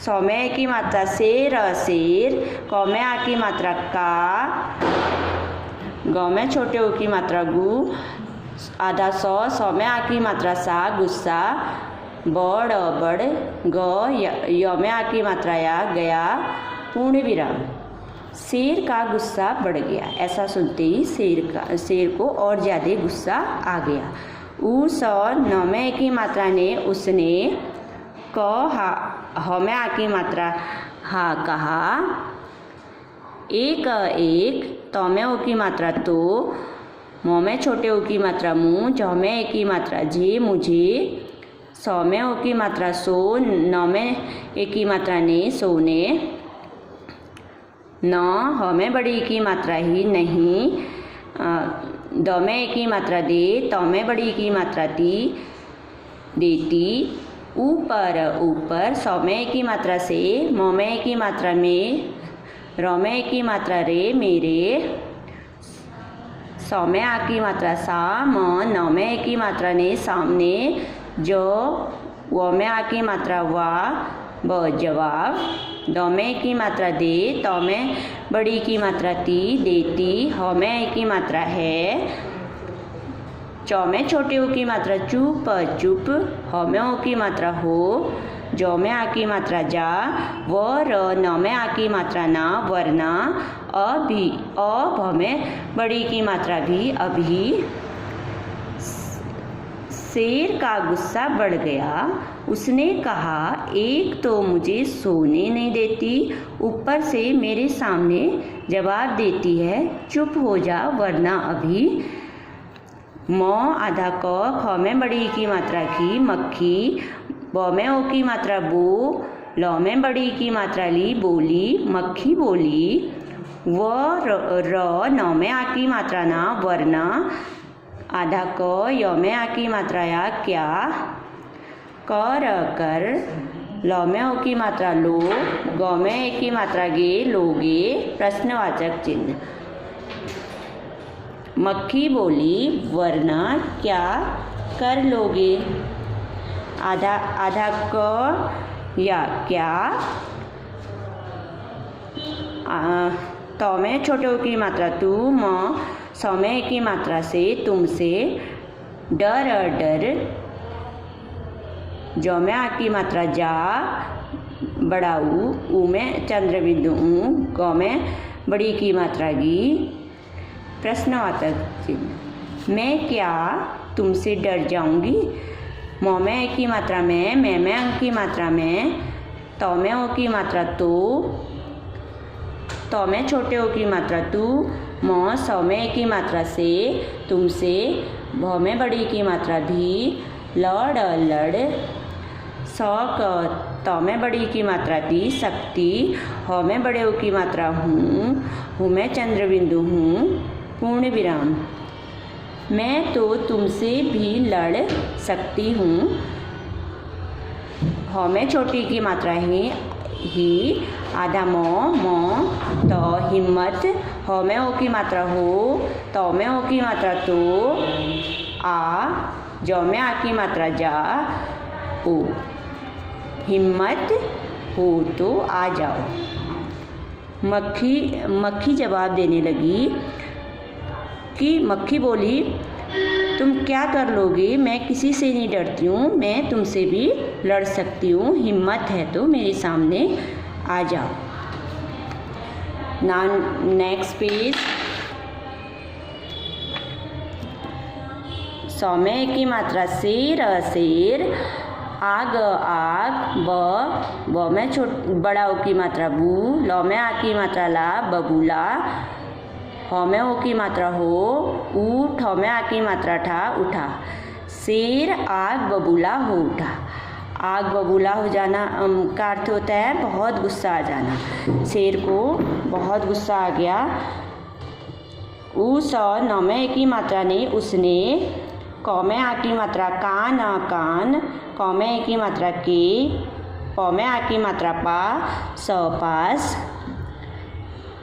सौ में ए की मात्रा शेर शेर, क में आ की मात्रा का, ग में छोटे ऊ की मात्रा गु, आधा सौ में आ की मात्रा सा गुस्सा, बड़ बड़, ग य में आ की मात्रा या गया, पूर्ण विराम। शेर का गुस्सा बढ़ गया। ऐसा सुनते ही शेर को और ज़्यादा गुस्सा आ गया। ऊ सौ न में ए की मात्रा ने उसने, क ह में आ की मात्रा हा कहा, एक एक, त में ओ की मात्रा तो, म में छोटे ओ की मात्रा मुँह, ज में ए की मात्रा जे मुझे, सौ में ओ की मात्रा सो, न में ए की मात्रा ने सोने, न ह में बड़ी की मात्रा ही नहीं, द में ए की मात्रा दे, त में बड़ी की मात्रा ती देती, ऊपर ऊपर, सौ में ए की मात्रा से, म में ए की मात्रा में, र में ए की मात्रा रे मेरे, सौ में आ की मात्रा सा म, न में ए की मात्रा ने सामने, जो व में आ की मात्रा वा ब जवाब, द में ए की मात्रा दे, त में बड़ी की मात्रा ती देती, ह में ए की मात्रा है, च में छोटे ओ की मात्रा चुप चुप, ह में ओ की मात्रा हो, ज में आ की मात्रा जा, व र न में आ की मात्रा ना वरना, अभी भ में बड़ी की मात्रा भी अभी। शेर का गुस्सा बढ़ गया। उसने कहा, एक तो मुझे सोने नहीं देती, ऊपर से मेरे सामने जवाब देती है, चुप हो जा वरना अभी। म आधा क, ख में बड़ी की मात्रा की मक्खी, ब में ओ की मात्रा बो, ल में बड़ी की मात्रा ली बोली, मक्खी बोली, व र न में आ की मात्रा ना वरना, आधा क, य में आ की मात्रा या क्या, कर कर, ल में ओ की मात्रा लो, ग में ए की मात्रा गे लोगे, प्रश्नवाचक चिन्ह। मक्खी बोली, वरना क्या कर लोगे, आधा क या क्या, त में छोटे ओ की मात्रा तू, म सौ में ए की मात्रा से तुमसे, डर डर, ज में आ की मात्रा जा, बड़ा ऊ में चंद्र बिंदु ऊ, ग में बड़ी की मात्रा गी, प्रश्नवाचक चिन्ह। मैं क्या तुमसे डर जाऊंगी, म में ए की मात्रा में अंक की मात्रा में, त में ओ की मात्रा तो, त में छोटे ओ की मात्रा तू, म सौ में ए की मात्रा से तुमसे, भ में बड़ी की मात्रा भी, लड़ लड़, स क, त में बड़ी की मात्रा ती शक्ति, ह में बड़े ओ की मात्रा हूँ में चंद्र बिंदु हूँ, पूर्ण विराम। मैं तो तुमसे भी लड़ सकती हूँ, ह में छोटी की मात्रा ही, आधा म, त हिम्मत, ह में ओ की मात्रा हो, त में ओ की मात्रा तो, आ, ज में आ की मात्रा जा, ओ, हिम्मत हो तो आ जाओ। मक्खी जवाब देने लगी कि मक्खी बोली, तुम क्या कर लोगे, मैं किसी से नहीं डरती हूँ, मैं तुमसे भी लड़ सकती हूँ, हिम्मत है तो मेरे सामने आ जाओ। Now next page. सौ में ए की मात्रा शेर शेर, आग आग, ब में बड़ा ओ की मात्रा बू, ल में आ की मात्रा ला बबूला, ह में ओ की मात्रा हो, ऊठ, ह में आ की मात्रा ठा उठा। शेर आग बबूला हो उठा। आग बबूला हो जाना का अर्थ होता है बहुत गुस्सा आ जाना। शेर को बहुत गुस्सा आ गया। ऊ स न में ए की मात्रा ने उसने, क में आ की मात्रा कान कान, क में ए की मात्रा के, प में आ की मात्रा पा, स पास,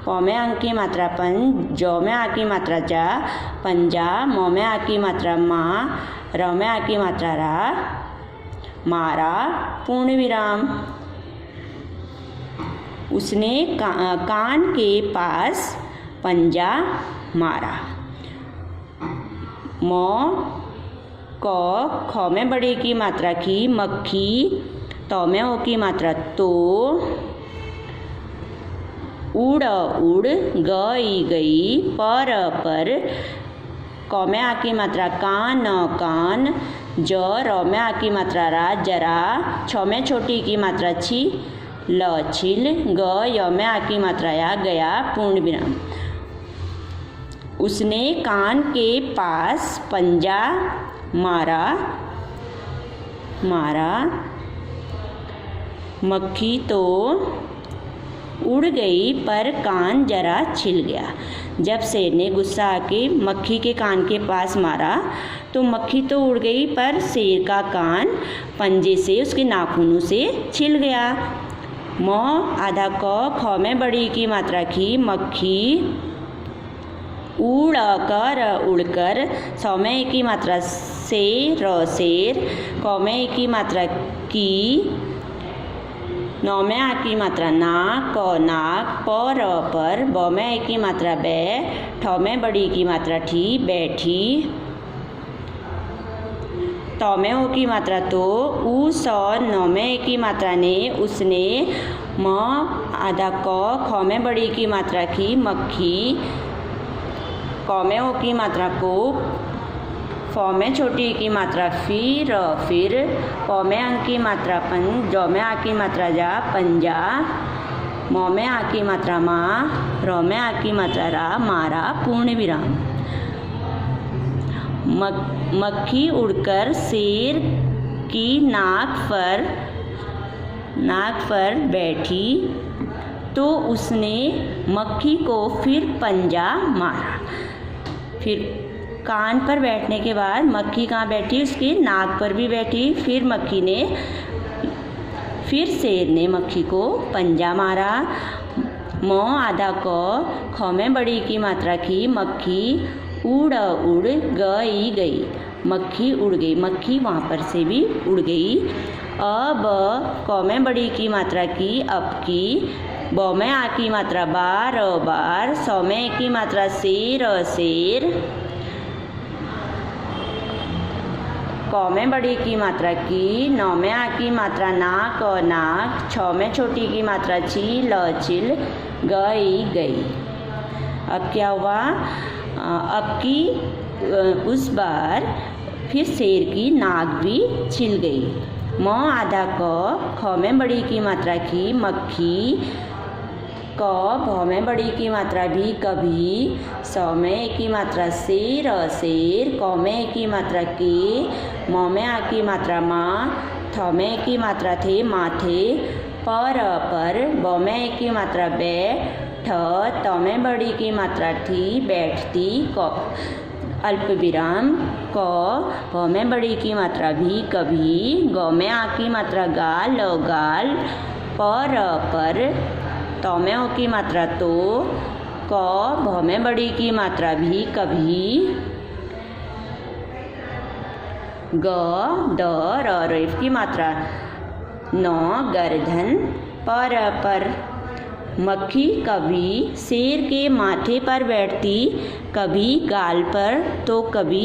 प में अंक की मात्रा पन, ज में आ की मात्रा जा, पंजा, म में आ की मात्रा माँ, र में आ की मात्रा रा, मारा, पूर्ण विराम। उसने कान के पास पंजा मारा। म क ख में बड़े की मात्रा की मक्खी, त में ओ की मात्रा तो, उड़ उड़, गई गई, पर, क में आ की मात्रा कान कान, ज र में आ की मात्रा रा जरा, छ में छोटी की मात्रा छी ल छिल, ग य में आ की मात्रा या गया पूर्ण विराम। उसने कान के पास पंजा मारा, मक्खी तो उड़ गई पर कान जरा छिल गया। जब शेर ने गुस्सा आके मक्खी के कान के पास मारा तो मक्खी तो उड़ गई पर शेर का कान पंजे से, उसके नाखूनों से छिल गया। म आधा क ख में बड़ी की मात्रा की मक्खी, उड़ कर उड़कर, सौ में एक की मात्रा से र शेर, क में एक की मात्रा की, नौ में आ की मात्रा ना क नाक, पर, ब में एक की मात्रा बै, ठ में बड़ी की मात्रा ठी बैठी, त में ओ की मात्रा तो, उ स नौ में एक की मात्रा ने उसने, म आधा क ख में बड़ी की मात्रा की मक्खी, क में ओ की मात्रा को, फ में छोटी की मात्रा फिर, प में अंक की मात्रा पन, ज में आ की मात्रा जा पंजा, म में आ की मात्रा माँ, र में आ की मात्रा रा मारा पूर्ण विराम। मक्खी उड़कर शेर की नाक पर बैठी तो उसने मक्खी को फिर पंजा मारा। फिर कान पर बैठने के बाद मक्खी कहाँ बैठी, उसकी नाक पर भी बैठी। फिर शेर ने मक्खी को पंजा मारा। म आधा क ख में बड़ी की मात्रा की मक्खी, उड़ उड़, गई, मक्खी उड़ गई, मक्खी वहाँ पर से भी उड़ गई। अब क में बड़ी की मात्रा की अबकी, ब में आ की मात्रा बार, सौ में एक की मात्रा शेर, क में बड़ी की मात्रा की, नौ में आ की मात्रा नाक, छ में छोटी की मात्रा छिल, गई। अब क्या हुआ, अब की उस बार फिर शेर की नाक भी छिल गई। म आधा क ख में बड़ी की मात्रा की मक्खी, क भ में बड़ी की मात्रा भी कभी, स में एक की मात्रा शेर, क में एक की मात्रा के, म में आ की मात्रा माँ, थ में एक की मात्रा थे माथे, पर, ब में एक की मात्रा बै, ठ, त में बड़ी की मात्रा थी बैठती, क अल्प विराम, क भ में बड़ी की मात्रा भी कभी, ग में आ की मात्रा गाल, पर, त में ओ की मात्रा तो, क भ में बड़ी की मात्रा भी कभी, ग, द, र की मात्रा न, गर्दन, पर। मक्खी कभी शेर के माथे पर बैठती, कभी गाल पर तो कभी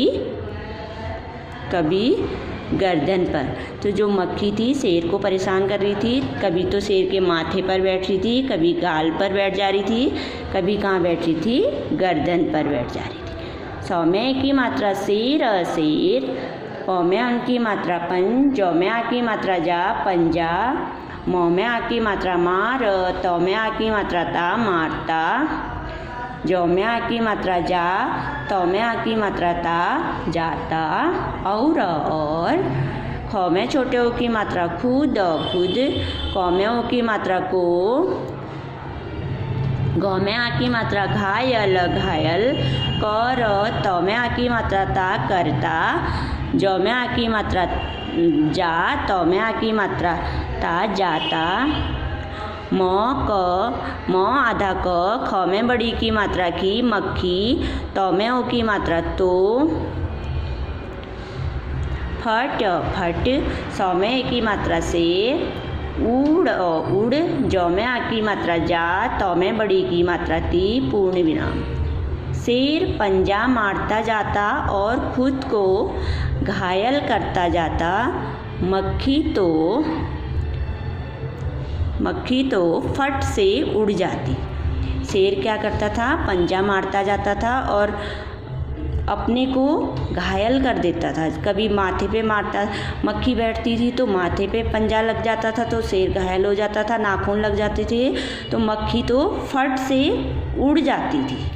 गर्दन पर। तो जो मक्खी थी शेर को परेशान कर रही थी, कभी तो शेर के माथे पर बैठ रही थी, कभी गाल पर बैठ जा रही थी, कभी कहाँ बैठ रही थी, गर्दन पर बैठ जा रही थी। सौ में की मात्रा शेर, प में अंक की मात्रा पन, ज में आ की मात्रा जा पंजा, म में आ की मात्रा मार, त में आ की मात्रा ता मारता, ज में आ की मात्रा जा, त में आ की मात्रा ता जाता, और ख में छोटे ओ की मात्रा खुद, क में ओ की मात्रा को, ग में आ की मात्रा घायल, कर, त में आ की मात्रा ता करता, ज में आ की मात्रा जा, त में आ की मात्रा ता जाता, म आधा क ख में बड़ी की मात्रा की मक्खी, त में ओ की मात्रा तो, फट, सौ में एक की मात्रा से, उड़ उड़, जौ में आ की मात्रा जा, तौ में बड़ी की मात्रा ती, पूर्ण विराम। शेर पंजा मारता जाता और खुद को घायल करता जाता, मक्खी तो फट से उड़ जाती। शेर क्या करता था, पंजा मारता जाता था और अपने को घायल कर देता था। कभी माथे पे मारता, मक्खी बैठती थी तो माथे पे पंजा लग जाता था तो शेर घायल हो जाता था, नाखून लग जाते थे तो मक्खी तो फट से उड़ जाती थी।